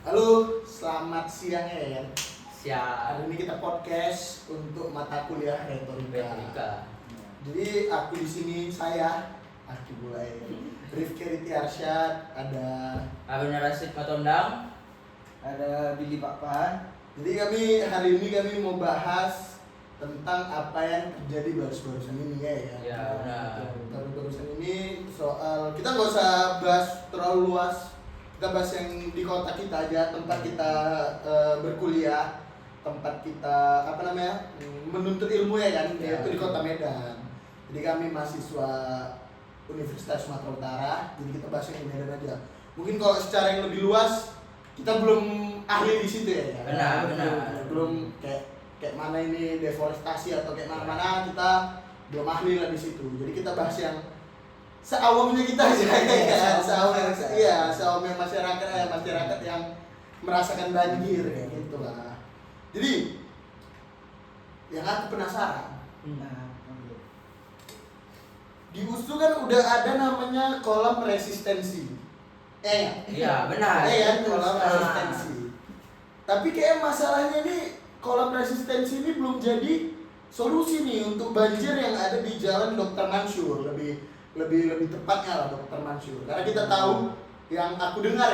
Halo, selamat siang ya. Siap. Hari ini kita podcast untuk mata kuliah retorika. Jadi aku di sini aku mulai Rifki Riti Arsyad, ada Harun Rasid Matondang. Ada Billy Pakpan. Jadi hari ini kami mau bahas tentang apa yang terjadi barusan ini ya. Ya, benar. Barusan ini soal kita nggak usah bahas terlalu luas. Kita bahas yang di kota kita aja, tempat kita berkuliah, tempat kita menuntut ilmu ya kan, yaitu di Kota Medan. Jadi kami mahasiswa Universitas Sumatera Utara, jadi kita bahas yang di Medan aja. Mungkin kalau secara yang lebih luas kita belum ahli di situ ya. Benar. Belum kayak mana ini deforestasi atau kayak mana kita belum ahli lah di situ. Jadi kita bahas yang seawamnya kita aja ya, seawamnya masyarakat yang merasakan banjir kayak gitulah. Jadi yang aku penasaran, di USU kan udah ada namanya kolam resistensi. Iya, benar. Kolam resistensi. Tapi kayak masalahnya nih kolam resistensi ini belum jadi solusi nih untuk banjir yang ada di Jalan Dr. Mansur, lebih tepatnya lah Dr. Mansur. Karena kita tahu yang aku dengar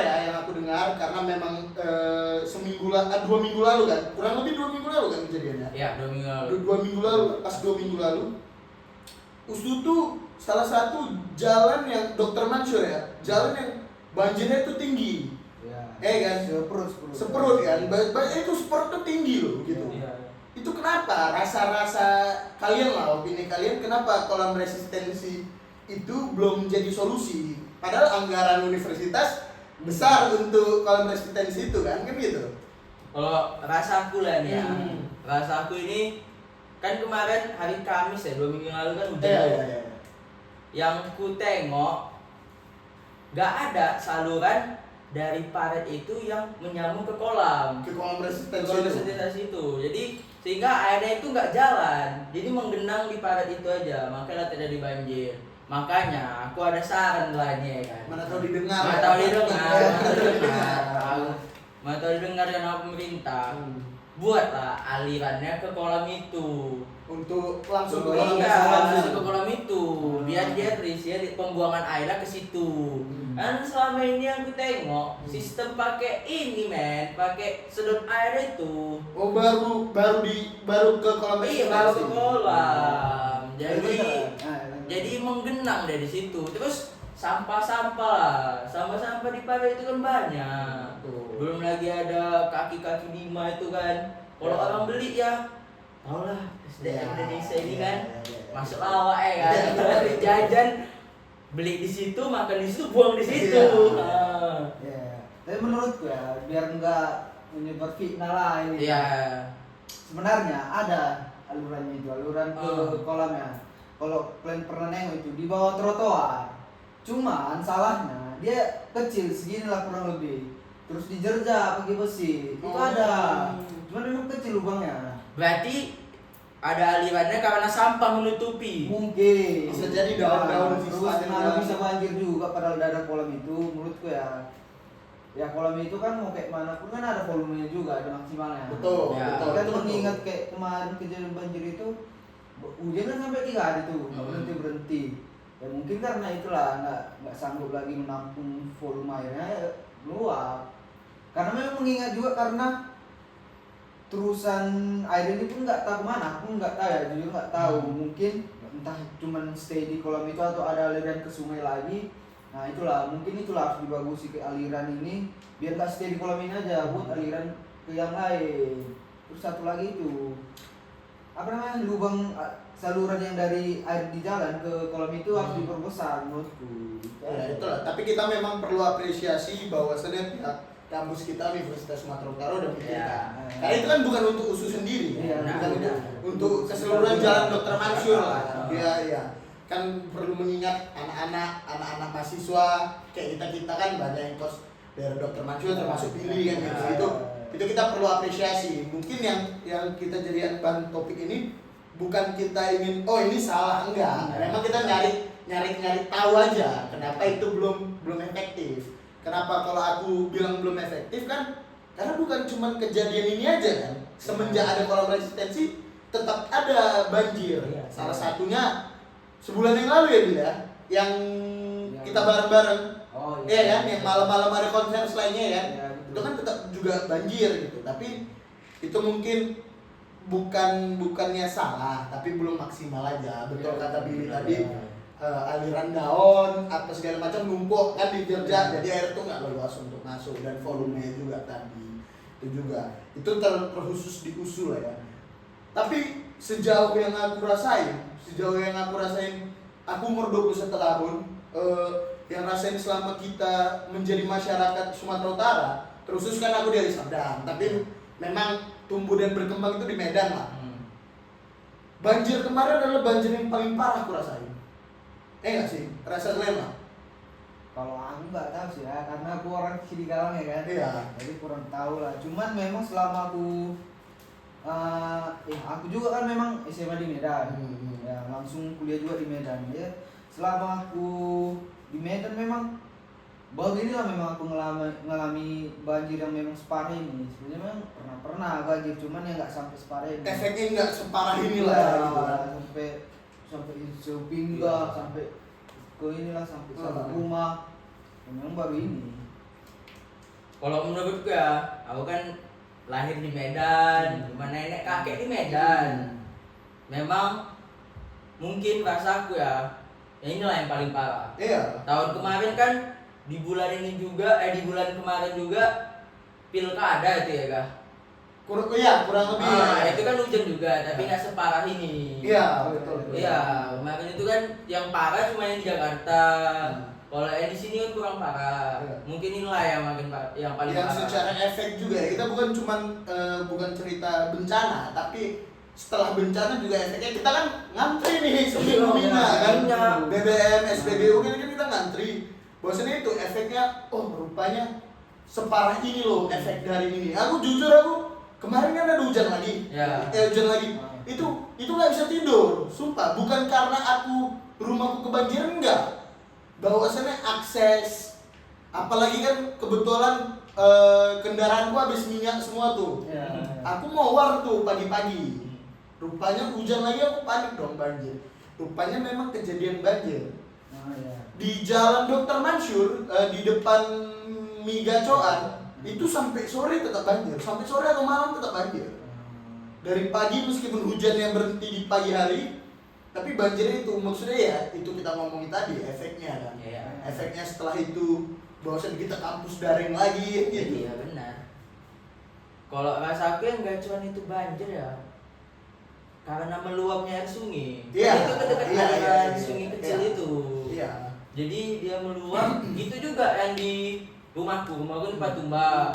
karena memang 2 minggu lalu kan, kurang lebih 2 minggu lalu kan kejadiannya. Iya, 2 minggu lalu. 2 minggu lalu, pas 2 minggu lalu USU tuh salah satu jalan yang Dr. Mansur ya, jalan yang banjirnya itu tinggi. Kan? Seperut kan, itu seperut tuh tinggi loh gitu. Iya. Itu kenapa? Rasa kalian lah, opini kalian kenapa kolam resistensi itu belum jadi solusi? Padahal anggaran universitas besar untuk kolam resistensi itu kan gitu. Kalau rasaku lah nih ya. Rasaku ini kan kemarin hari Kamis ya, 2 minggu lalu kan hujan. Iya. Yang ku tengok gak ada saluran dari parit itu yang menyambung ke kolam resistensi itu. Jadi sehingga airnya itu nggak jalan, jadi menggenang di parit itu aja, makanya terjadi banjir. Makanya aku ada saran lainnya kan. Mana tahu didengar sama pemerintah. Buatlah alirannya ke kolam itu. Untuk langsung ke Langsung kolam ke kolam itu, biar dia terisi pembuangan airnya ke situ. Dan selama ini aku tengok sistem pakai pakai sedot air itu. Oh baru ke kolam Iya, baru ke kolam. Jadi menggenang dari situ. Terus sampah di parit itu kan banyak. Belum lagi ada kaki-kaki lima itu kan. Kalau orang beli ya, tau lah SDM Indonesia ini kan masuk lawak kan. Jajan beli di situ, makan di situ, buang di situ. Tapi menurutku ya, biar enggak menyebar fitnah lah ini. Iya. Sebenarnya ada alurannya itu, aluran ke kolamnya. Kalau kalian pernah nengok itu di bawah trotoar. Cuman salahnya dia kecil segini lah kurang lebih. Terus dijerjak pakai besi. Itu ada. Cuman memang kecil lubangnya. Berarti ada alirannya karena sampah menutupi. Mungkin. Bisa jadi daun-daun Terus bisa banjir juga padahal ada kolam itu menurutku ya. Ya kolam itu kan mau kayak mana pun kan ada volumenya juga, ada maksimalnya. Betul. Kita tuh mengingat kayak kemarin kejadian banjir itu hujan kan sampai 3 hari tuh, nggak berhenti. Ya mungkin karena itulah nggak sanggup lagi menampung volume airnya ya, meluap. Karena memang mengingat juga karena terusan air ini pun nggak tahu kemana, aku nggak tahu ya, jujur nggak tahu. Mungkin entah cuman stay di kolam itu atau ada aliran ke sungai lagi. Nah mungkin itulah harus dibagusi ke aliran ini biar nggak stay di kolam ini aja, buat aliran ke yang lain. Terus satu lagi itu lubang saluran yang dari air di jalan ke kolam itu harus diperbesar menurutku. Ya itulah. Tapi kita memang perlu apresiasi bahwasannya pihak kampus kita Universitas Sumatera Utara udah pikirkan. Karena itu kan bukan untuk USU sendiri, bukan untuk keseluruhan Jalan Dr. Mansur lah. Dia kan perlu mengingat anak-anak mahasiswa kayak kita kan banyak yang kos dari Dr. Mansur termasuk Billy kan gitu. Itu kita perlu apresiasi. Mungkin yang kita jadikan bahan topik ini bukan kita ingin ini salah, enggak. Memang kita nyari tahu aja kenapa itu belum efektif. kenapa kalau aku bilang belum efektif kan? Karena bukan cuma kejadian ini aja kan. Semenjak ada kolam resistensi tetap ada banjir. Salah satunya sebulan yang lalu ya Bila, yang kita bareng-bareng. Iya kan, yang malam-malam ada konser lainnya ya. Itu kan tetap juga banjir gitu. Tapi itu mungkin bukannya salah, tapi belum maksimal aja. Betul kata Billy tadi. Aliran daun atau segala macam numpuk kan di jejak, jadi air itu nggak leluas untuk masuk, dan volumenya juga tadi itu terkhusus di usul lah ya. Tapi sejauh yang aku rasain, aku umur 21 tahun, yang rasain selama kita menjadi masyarakat Sumatera Utara, terkhusus kan aku dari Sadang, tapi memang tumbuh dan berkembang itu di Medan lah. Banjir kemarin adalah banjir yang paling parah aku rasain. Enggak sih, rasa kalian lah. Kalau aku nggak tahu sih ya, karena aku orang kiri Galang ya kan. Iya. Jadi kurang tahu lah. Cuman memang selama aku aku juga kan memang SMA di Medan. Ya, langsung kuliah juga di Medan ya. Selama aku di Medan memang baru inilah memang aku ngalami banjir yang memang separah ini. Sebenarnya memang pernah banjir, cuman yang nggak sampai separah ini. Efeknya nggak separah inilah Ya, gitu kan. sampai sepinggang, sampai ke inilah, sampai rumah. Memang baru ini. Kalau menurutku ya, aku kan lahir di Medan, rumah nenek kakek di Medan. Memang mungkin rasaku ya, inilah yang paling parah. Iya. Tahun kemarin kan di bulan kemarin juga pilkada itu ya kah? Kurang lebih. Itu kan hujan juga, tapi nggak separah ini. Iya, betul. Iya, kemarin itu kan yang parah cuma yang di Jakarta. Kalau yang di sini kan kurang parah. Mungkin inilah yang yang paling Yang parah. secara efek juga ya, kita bukan cerita bencana, tapi setelah bencana juga efeknya kita kan ngantri nih sebelum kan. BBM, SPBU kan kita ngantri. Bahwasanya itu efeknya, rupanya separah ini loh efek dari ini. Aku kemarin kan ada hujan lagi. Hujan lagi. Itu nggak bisa tidur, sumpah. Bukan karena rumahku kebanjiran, enggak. Bahwasannya akses, apalagi kan kebetulan kendaraanku habis minyak semua tuh. Aku mau war tuh pagi-pagi. Rupanya hujan lagi, aku panik dong banjir. Rupanya memang kejadian banjir. Di Jalan Dr. Mansur, di depan Migacoan, itu sampai sore tetap banjir. Sampai sore atau malam tetap banjir. Dari pagi meskipun hujannya berhenti di pagi hari, tapi banjirnya itu maksudnya ya itu kita ngomongin tadi efeknya kan. Efeknya setelah itu bahwasanya kita kampus daring lagi gitu. Iya benar. Kalau rasaku yang gak cuma itu banjir ya, karena meluapnya air sungai. Itu kedekat sungai kecil itu. Iya. Jadi dia meluap. Gitu juga yang di rumahku tempat tumbang.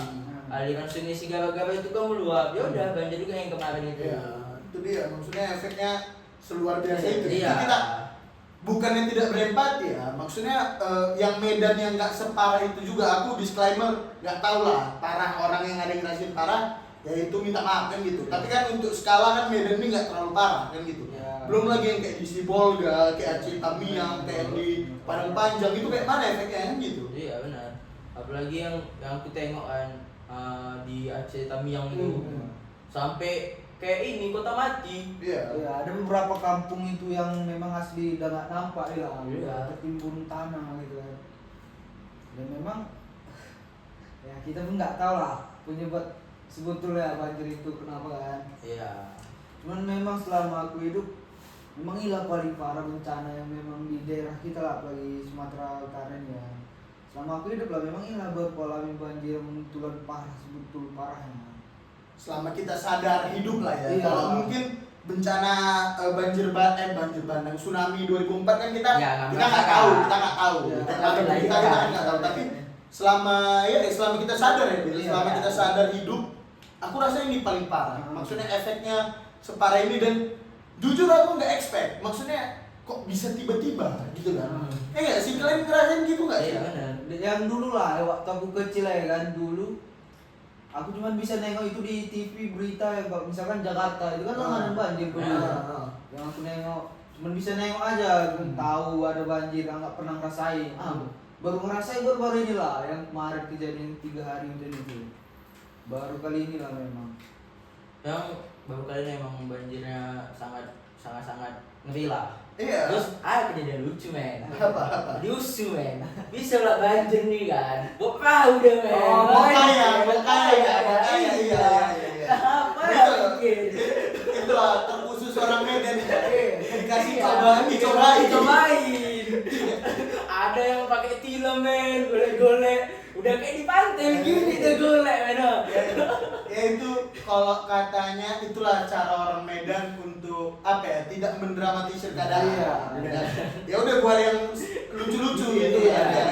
Aliran sungai Sigara-gara itu kan meluap. Ya udah banjir juga yang kemarin itu. Iya, itu dia maksudnya efeknya seluar biasa itu. Iya. Kita bukannya tidak berempati ya, maksudnya yang Medan yang nggak separah itu juga, aku disclaimer nggak tahu lah parah orang yang ada yang ngerasain parah, ya itu minta maaf kan gitu. Tapi kan untuk skala kan Medan ini nggak terlalu parah kan gitu. Belum lagi yang kayak di Sibolga, kayak Aceh Tamiang, kayak di Padang Panjang itu kayak mana efeknya kan gitu. Iya benar. Apalagi yang aku tengok kan di Aceh Tamiang itu sampai kayak ini kota mati. Iya, ada beberapa kampung itu yang memang asli udah nggak nampak ya, tertimbun tanah gitu kan. Dan memang ya kita pun nggak tahu lah penyebab sebetulnya banjir itu kenapa kan. Iya. Cuman memang selama aku hidup memang ilah paling parah bencana yang memang di daerah kita lah, apalagi Sumatera Utara ini ya. Selama aku hidup lah memang ilah beralami banjir betulan parah, sebetul parahnya. Selama kita sadar hidup lah ya. Iya. Kalau mungkin bencana banjir bandang tsunami 2004 kan kita nggak tahu. Kita nggak tahu. Tapi selama kita sadar ya, selama kita sadar hidup, aku rasa ini paling parah. Maksudnya efeknya separah ini, dan jujur aku nggak expect. Maksudnya kok bisa tiba-tiba gitu kan? Nggak sih, kalian ngerasain gitu nggak sih? Iya benar. Yang dulu lah, waktu aku kecil ya kan dulu. Aku cuma bisa nengok itu di TV berita ya, misalkan Jakarta itu kan langganan banjir dulu. Yang aku nengok, cuma bisa nengok aja, tahu ada banjir, nggak pernah ngerasain. baru ngerasain baru inilah yang kemarin kejadian 3 hari hujan itu. Baru kali inilah memang. Yang baru kali ini emang banjirnya sangat ngeri lah. Iya. Terus ada kejadian lucu men. Apa? Di USU men. Bisa lah banjir nih kan. Bawa perahu deh men. Oh, kaya. Iya. Apa Itu. ya mungkin? Itulah terkhusus orang Medan. Dikasih Iya. dicobain. Ada yang pakai tilam men, golek-golek. Udah kayak di pantai gini deh golek men. Ya itu kalau katanya itulah cara orang Medan untuk apa ya, tidak mendramatisir keadaan. Iya. Ya udah buat yang lucu-lucu gitu Iya. ya.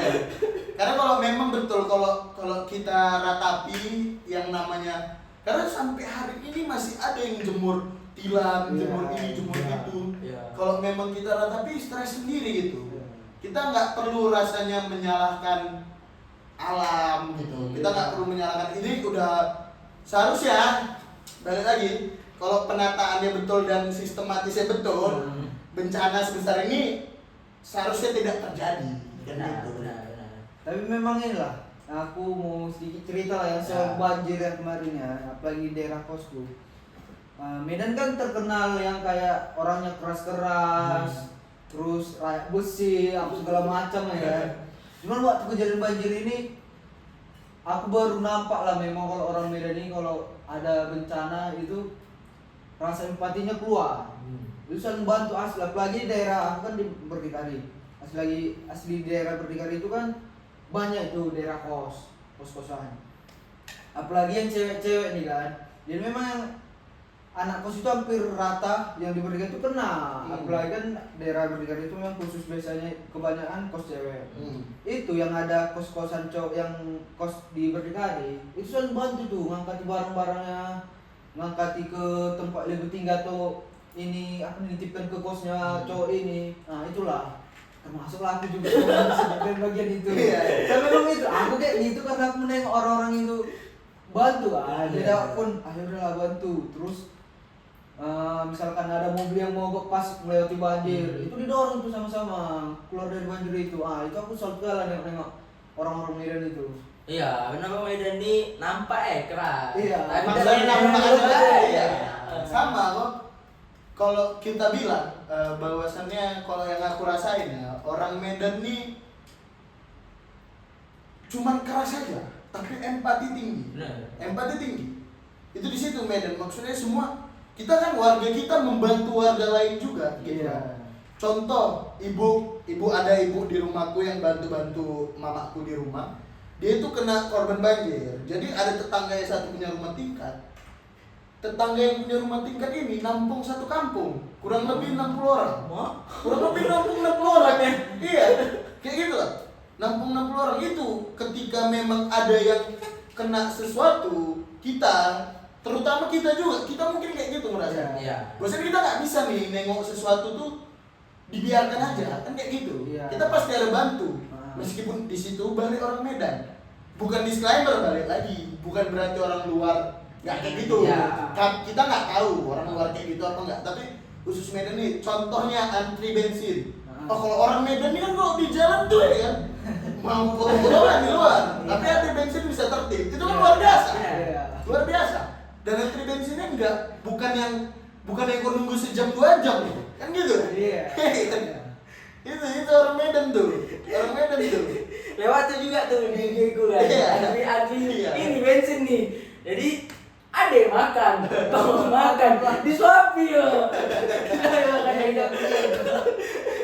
Karena kalau memang betul kalau kita ratapi yang namanya, karena sampai hari ini masih ada yang jemur tilam, jemur ini, jemur itu. Iya. Kalau memang kita ratapi stres sendiri gitu. Kita nggak perlu rasanya menyalahkan alam gitu. Kita nggak perlu menyalahkan, ini udah seharusnya balik lagi kalau penataannya betul dan sistematisnya betul, bencana sebesar ini seharusnya tidak terjadi. Benar. Tapi memang inilah, aku mau sedikit cerita lah yang soal banjir yang kemarin ya, apalagi di daerah kosku. Medan kan terkenal yang kayak orangnya keras-keras, terus rayak besi, apa segala macam ya. Cuman waktu kejadian banjir ini, aku baru nampak lah memang kalau orang Medan ini kalau ada bencana itu rasa empatinya keluar. Itu saling bantu asli, apalagi di daerah aku kan di Berdikari. Asli di daerah Berdikari itu kan banyak itu daerah kos-kosan. Apalagi yang cewek-cewek nih kan. Jadi memang yang anak kos itu hampir rata yang di Berdikari itu kena. Apalagi kan daerah Berdikari itu memang khusus biasanya kebanyakan kos cewek. Itu yang ada kos-kosan cowok yang kos di Berdikari itu saling bantu tuh ngangkati barang-barangnya, ngangkati ke tempat lebih tinggi atau ini apa nitipkan ke kosnya cowok ini. Nah itulah termasuklah aku juga sebagian bagian itu. Tapi memang itu aku kayak gitu karena aku menengok orang-orang itu bantu kan. Jadi aku pun akhirnya bantu. Terus misalkan ada mobil yang mogok pas melewati banjir, itu didorong tuh sama-sama keluar dari banjir itu. Itu aku selalu kalah nengok orang-orang Medan itu. Iya, kenapa Medan ini nampak keras. Iya. Tapi Maksudnya dalam nampak Medan aja. juga, Iya. Sama kok. Kalau kita bilang bahwasannya kalau yang aku rasain ya, orang Medan nih cuman keras aja, tapi empati tinggi. Empati tinggi. Itu di situ Medan. Maksudnya semua kita kan warga kita membantu warga lain juga gitu. Iya. Contoh, ibu ada ibu di rumahku yang bantu-bantu mamaku di rumah. Dia itu kena korban banjir. Jadi ada tetangga yang satu punya rumah tingkat. Tetangga yang punya rumah tingkat ini nampung satu kampung, kurang lebih 60 orang. Kurang lebih nampung 60 orang ya. Iya. Kayak gitu lah. Nampung 60 orang itu ketika memang ada yang kena sesuatu, kita terutama kita juga, kita mungkin kayak gitu merasa. Iya. Biasanya kita nggak bisa nih nengok sesuatu tuh dibiarkan aja, kan kayak gitu. Iya. Kita pasti ada bantu, meskipun di situ balik orang Medan. Bukan disclaimer balik lagi, bukan berarti orang luar nggak kayak gitu. Iya. Kita nggak tahu orang luar kayak gitu apa nggak. Tapi khusus Medan nih, contohnya antri bensin. Oh kalau orang Medan ini kan kalau di jalan tuh ya kan, mau foto-fotoan di luar, tapi antri bensin bisa tertib. Itu kan luar biasa, luar biasa. Dan antri bensinnya bukan yang kau nunggu sejam 2 jam kan gitu. Iya. Itu orang Medan tuh, orang Medan tuh. Lewat tuh juga tuh di IG-ku kan. Iya. Antri Iya. ini bensin nih. Jadi ada yang makan, makan disuapi ya. Makan yang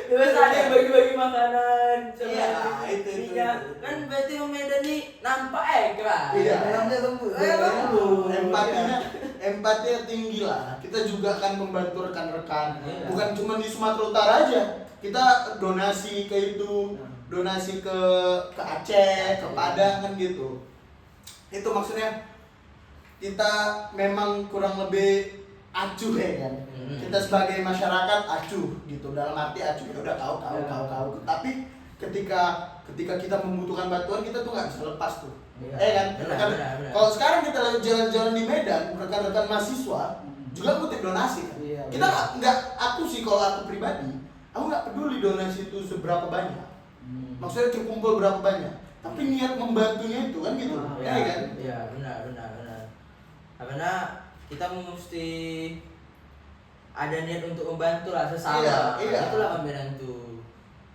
terus ada yang bagi-bagi makanan. Iya, itu. Minyak. Kan berarti orang Medan nih nampak keras. Iya. Dalamnya lembut. Empatinya tinggi lah. Kita juga akan membantu rekan-rekan. Iya. Bukan cuma di Sumatera Utara aja. Kita donasi ke itu, donasi ke Aceh, ke Padang kan gitu. Itu maksudnya kita memang kurang lebih acuh ya kan. Kita sebagai masyarakat acuh gitu. Dalam arti acuh ya udah tahu. Tapi ketika kita membutuhkan bantuan kita tuh nggak bisa lepas tuh. Kan? Benar. Kalau sekarang kita lagi jalan-jalan di Medan, rekan-rekan mahasiswa juga kutip donasi kan. Iya, Kita nggak, aku sih kalau aku pribadi, aku nggak peduli donasi itu seberapa banyak. Maksudnya kekumpul berapa banyak, tapi niat membantunya itu kan gitu. Ya, Kan? ya benar. Karena kita mesti ada niat untuk membantu lah sesama. Iya. Itulah membantu.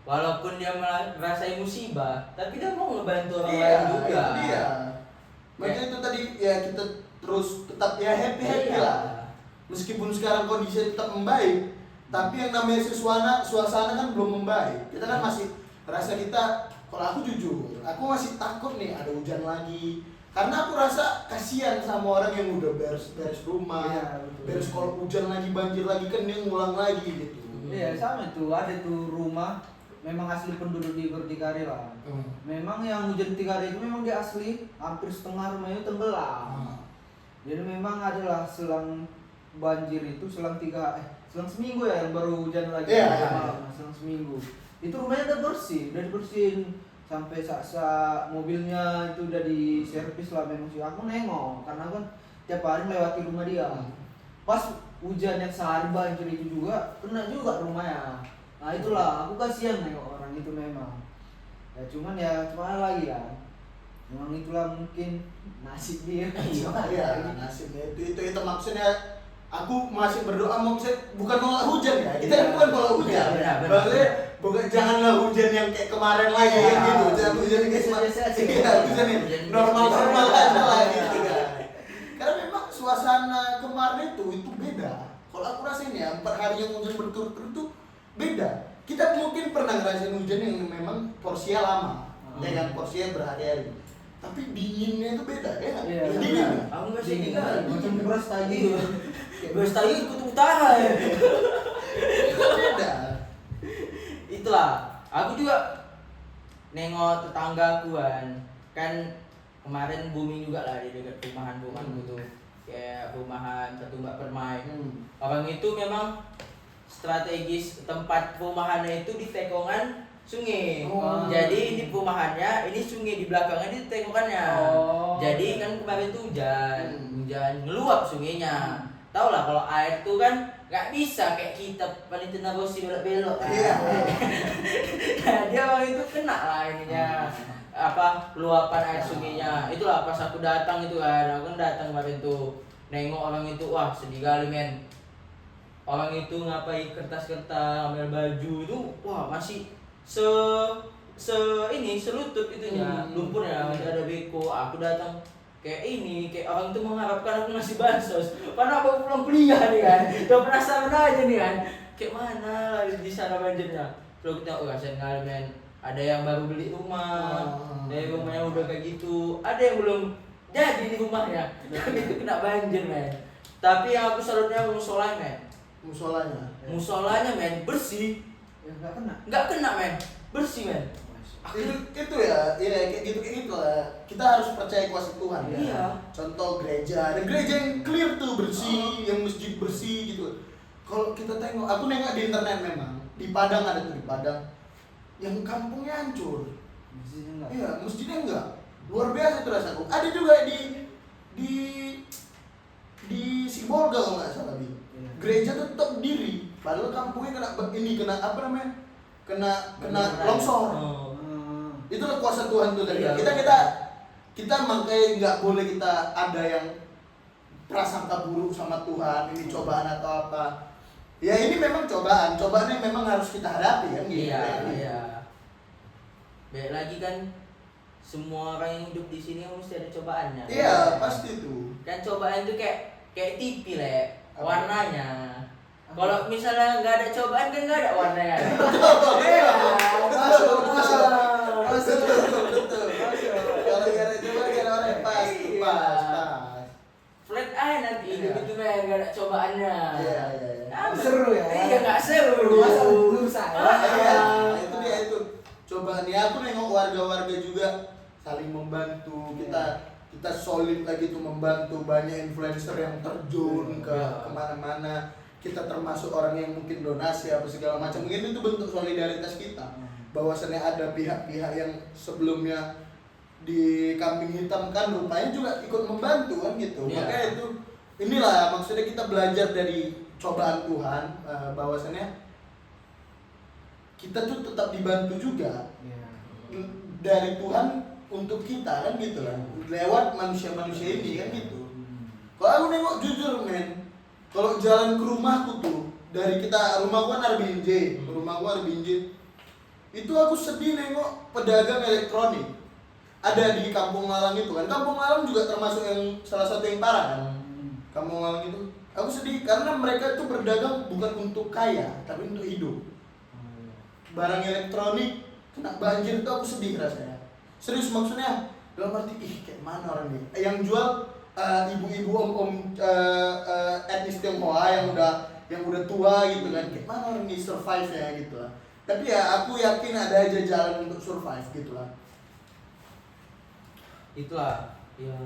Walaupun dia merasakan musibah, tapi dia mau ngebantu orang lain juga. Iya. Makanya itu tadi ya kita terus tetap ya happy lah. Meskipun sekarang kondisi tetap membaik, tapi yang namanya suasana kan belum membaik. Kita kan masih rasa kita, kalau aku jujur, aku masih takut nih ada hujan lagi. Karena aku rasa kasihan sama orang yang udah beres rumah, beres kalau hujan lagi, banjir lagi, kan dia ngulang lagi gitu. Iya sama itu, ada tuh rumah memang asli penduduk di Berdikari lah. Memang yang hujan 3 hari itu memang dia asli hampir setengah rumahnya tenggelam. Jadi memang adalah selang banjir itu selang seminggu ya yang baru hujan lagi. Selang seminggu. Itu rumahnya udah dibersihin sampai saat mobilnya itu udah diservis lah memang sih. Aku nengok karena kan tiap hari melewati rumah dia. Pas hujan yang sehari banjir itu juga kena juga rumahnya. Nah itulah aku kasihan nengok orang itu memang. Ya cuman lagi ya. Memang itulah mungkin nasib dia. Iya, nasibnya itu maksudnya. Aku masih berdoa maksudnya bukan nolak hujan ya. Kita kan bukan nolak hujan. Maksudnya bukan janganlah hujan yang kayak kemarin lagi kan gitu. Jangan hujan yang kayak kemarin. Hujan yang normal aja lah gitu kan. Karena memang suasana kemarin itu beda. Kalau aku rasain ya 4 hari yang hujan berturut-turut itu beda. Kita mungkin pernah ngerasain hujan yang memang porsinya lama, ya kan porsinya berhari-hari. Tapi dinginnya itu beda ya. Dingin. Aku nggak sih dingin. Macam beras tadi. Beras tadi ikut utara ya. Itu beda. Itulah. Aku juga nengok tetanggaku kan kemarin booming juga lah di dekat perumahan gitu. Kayak perumahan Satu Mbak Permai. Orang itu memang strategis tempat perumahannya itu di tekongan sungai. Jadi ini perumahannya, ini sungai di belakangnya, ini tekongannya. Jadi kan kemarin tuh hujan ngeluap sungainya. Tahu lah kalau air tuh kan nggak bisa kayak kita Valentina Rossi belok-belok. Nah, dia waktu itu kena lah ininya luapan air sungainya. Itulah pas aku datang itu kan, aku kan datang kemarin tuh nengok orang itu, wah sedih kali men. Orang itu ngapain kertas-kertas, ambil baju itu, wah masih selutut itunya, lumpurnya masih ada beko. Aku datang kayak orang itu mengharapkan aku ngasih bansos. Karena aku pulang kuliah nih kan, udah penasaran aja nih kan, kayak mana di sana banjirnya. Terus kita kasihan kali men. Ada yang baru beli rumah, dari rumahnya udah kayak gitu. Ada yang belum jadi di rumahnya, tapi itu kena banjir men. Tapi yang aku salutnya musolanya men. Musolanya men bersih. Ya nggak kena men, bersih men. Itu ya kayak gitu lah. Kita harus percaya kuasa Tuhan ya. Iya. Contoh gereja, ada gereja yang clear tuh bersih, yang masjid bersih gitu. Kalau kita aku nengok di internet memang di Padang ada tuh di Padang yang kampungnya hancur. Masjidnya enggak. Luar biasa tuh rasaku. Ada juga di Sibolga kalau nggak salah di. Gereja tetap berdiri, padahal kampungnya kena longsor. Itulah kuasa Tuhan tuh tadi. Kita makanya nggak boleh kita ada yang prasangka buruk sama Tuhan. Ini cobaan atau apa? Ya ini memang cobaan yang memang harus kita hadapi kan gitu. Iya. Baik lagi kan semua orang yang hidup di sini mesti ada cobaannya. Iya, pasti tuh. Kan cobaan itu kayak TV lah, warnanya. Kalau misalnya nggak ada cobaan kan nggak ada warnanya. Betul. Kalau nggak ada cobaan nggak ada warnanya pas. Flat aja nanti hidup itu nggak ada cobaannya. Iya. Seru ya. Iya nggak seru. Masa belum saya. Itu dia itu. Cobaan ya aku nengok warga-warga juga saling membantu. Kita solid lagi tuh membantu, banyak influencer yang terjun ke kemana-mana. Kita termasuk orang yang mungkin donasi apa segala macam. Mungkin itu bentuk solidaritas kita. Bahwasannya ada pihak-pihak yang sebelumnya di kambing hitam kan rupanya juga ikut membantu kan gitu. Makanya itu inilah maksudnya kita belajar dari cobaan Tuhan, bahwasannya kita tuh tetap dibantu juga Iya. dari Tuhan untuk kita kan gitu lah, lewat manusia-manusia ini kan gitu. Kalau aku nengok jujur men, kalau jalan ke rumahku tuh dari rumahku kan Arbinj, itu aku sedih nengok pedagang elektronik ada di Kampung Malang itu kan. Kampung Malang juga termasuk yang salah satu yang parah kan. Kampung Malang itu aku sedih karena mereka itu berdagang bukan untuk kaya tapi untuk hidup. Barang elektronik kena banjir itu aku sedih rasanya. Serius maksudnya dalam arti kayak mana orang ini yang jual ibu-ibu om-om etnis Tionghoa yang udah tua gitu kan, kayak mana orang ini survive nya gitu lah. Tapi ya aku yakin ada aja jalan untuk survive gitu lah. Itulah ya,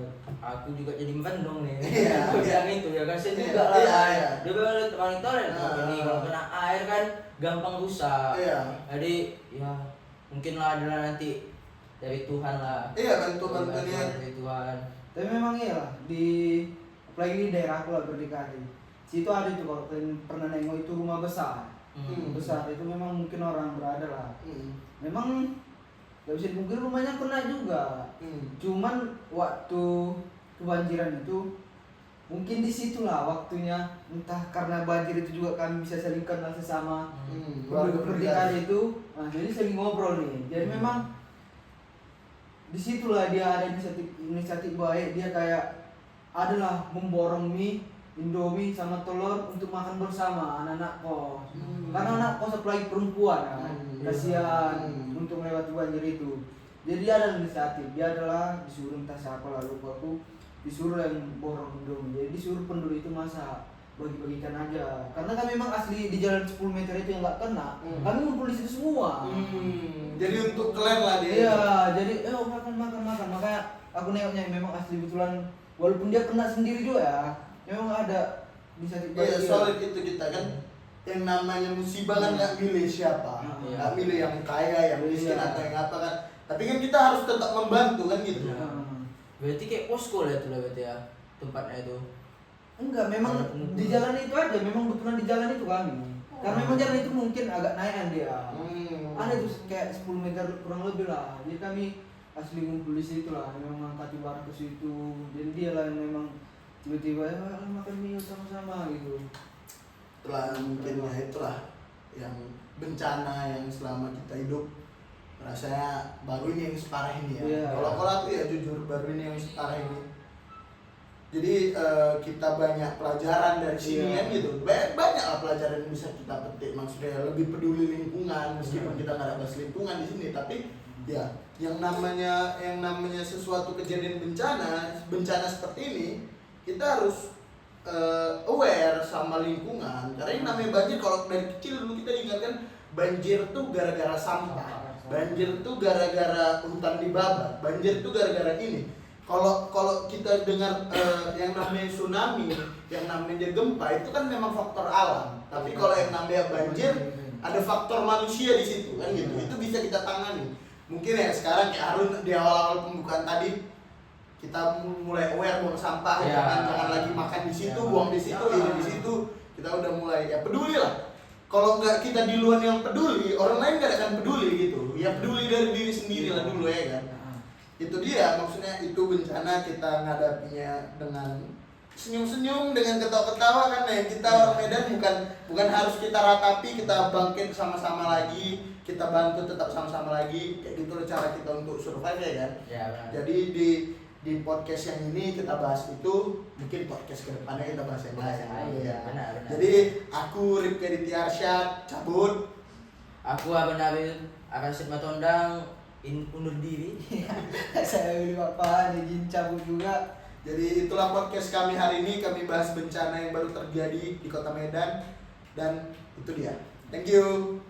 aku juga jadi mendung nih. Iya, yang itu ya kasihan Iya, juga lah. iya. Dia bilang paling toleran ini kalau kena air kan gampang rusak. Iya. Jadi ya mungkin lah adalah nanti dari Tuhan lah. Iya, bantu-bantunya dari Tuhan. Tapi memang iya lah, apalagi di daerah aku lah berdikari. Situ ada tuh kalau kalian pernah nengok itu rumah besar. Besar itu memang mungkin orang berada lah. Memang gak bisa dimungkiri rumahnya kena juga. Cuman waktu kebanjiran itu mungkin di situlah waktunya, entah karena banjir itu juga kami bisa saling kenal sesama penduduk berdikari itu. Nah, jadi saling ngobrol nih. Jadi memang disitulah dia ada inisiatif baik, dia kayak adalah memborong mie, Indomie sama telur untuk makan bersama anak-anak kos. Karena anak kos apalagi perempuan kan, kasihan untuk melewati banjir itu. Jadi dia ada inisiatif, dia adalah disuruh entah siapa lalu aku disuruh yang borong Indomie. Jadi disuruh penduduk itu masak, bagi-bagikan aja. Karena kami memang asli di jalan 10 meter itu yang nggak kena, kami ngumpul di situ semua. Jadi untuk kalian lah dia. Iya, jadi makan. Makanya aku nengoknya memang asli betulan, walaupun dia kena sendiri juga ya, memang ada bisa Iya, solid itu kita kan. Yang namanya musibah kan nggak milih siapa, nggak milih yang kaya, yang miskin atau yang apa kan. Tapi kan kita harus tetap membantu kan gitu. Berarti kayak posko lah itu lah berarti ya tempatnya itu. Enggak, memang di jalan itu aja, memang betulan di jalan itu kami. Karena memang jalan itu mungkin agak naikan dia. Ada itu kayak 10 meter kurang lebih lah. Jadi kami asli ngumpul di situ lah, memang angkat barang ke situ. Jadi dia lah yang memang tiba-tiba makan mie sama-sama gitu. Itulah mungkin ya itulah yang bencana yang selama kita hidup rasanya baru ini yang separah ini ya. Kalau aku ya jujur baru ini yang separah ini. Jadi kita banyak pelajaran dari sini kan gitu. Banyak lah pelajaran yang bisa kita petik. Maksudnya lebih peduli lingkungan meskipun kita nggak ada bahas lingkungan di sini, tapi ya yang namanya sesuatu kejadian bencana seperti ini kita harus aware sama lingkungan. Karena yang namanya banjir, kalau dari kecil dulu kita diingatkan banjir tuh gara-gara sampah, banjir tuh gara-gara hutan dibabat, banjir tuh gara-gara ini. Kalau kita dengar yang namanya tsunami, yang namanya gempa itu kan memang faktor alam. Tapi kalau yang namanya banjir ada faktor manusia di situ kan gitu. Itu bisa kita tangani. Mungkin ya sekarang kayak Harun di awal-awal pembukaan tadi kita mulai aware buang sampah, jangan lagi makan di situ, buang di situ, ini di situ. Kita udah mulai ya peduli lah. Kalau nggak kita di luar yang peduli, orang lain nggak akan peduli gitu. Ya peduli dari diri sendiri lah dulu ya kan. Itu dia maksudnya, itu bencana kita ngadapinya dengan senyum-senyum, dengan ketawa-ketawa kan ya. Kita orang Medan bukan harus kita ratapi, kita bangkit sama-sama lagi, kita bantu tetap sama-sama lagi. Kayak gitu cara kita untuk survive ya kan. Ya, benar. Jadi di podcast yang ini kita bahas itu, mungkin podcast kedepannya kita bahas yang lain. Ya. Benar. Jadi aku Rifki Aditya Arsyad cabut. Aku Abang Nabil Arasid Matondang undur diri. Saya Willy Papa izin cabut juga. Jadi itulah podcast kami hari ini, kami bahas bencana yang baru terjadi di Kota Medan dan itu dia. Thank you.